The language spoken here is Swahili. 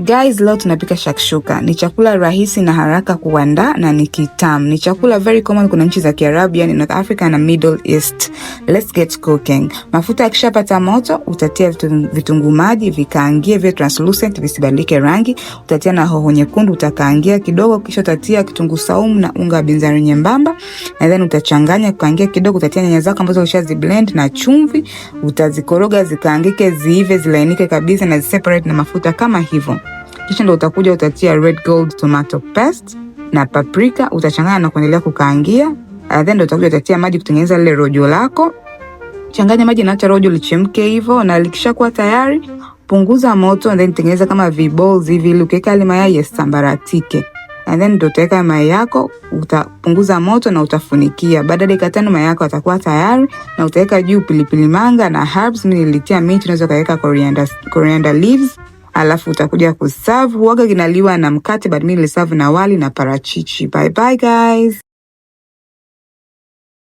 Guys, leo tunapika shakshuka. Ni chakula rahisi na haraka kuandaa na ni kitamu. Ni chakula very common kuna nchi za Kiarabu, yani North Africa na Middle East. Let's get cooking. Mafuta yakishapata moto, utatia vitunguu maji, vikaangie vile translucent visibadilike rangi. Utatia na hoho nyekundu, utakaangia kidogo, kisha utatia kitunguu saumu na unga wa binzari nyembamba. And then utachanganya kuangia kidogo, utatia nyanya zako ambazo ushazi blend na chumvi, utazikoroga zikaangike ziive zilainike kabisa na separate na mafuta kama hivyo. Kisha ndo utakuja utatia red gold tomato paste na paprika, utachanganya na kuendelea kukaangia. Then ndo utakuja utatia maji kutengeneza lile rojo lako. Changanya maji na acha rojo lichemke hivyo, na likishakuwa tayari punguza moto and then tengeneza kama v-balls hivi ili ukiweka ile mayai yasambaratike. And then ndo utaweka mayai yako, utapunguza moto na utafunikia. Baada ya dakika 5 mayai yako yatakuwa tayari, na utaweka juu pilipili manga na herbs. Mimi nilitia mint, unaweza kaweka coriander leaves. Alafu utakuja kuserve. Huaga kinaliwa na mkate, but mimi niliserve na wali na parachichi. Bye bye guys.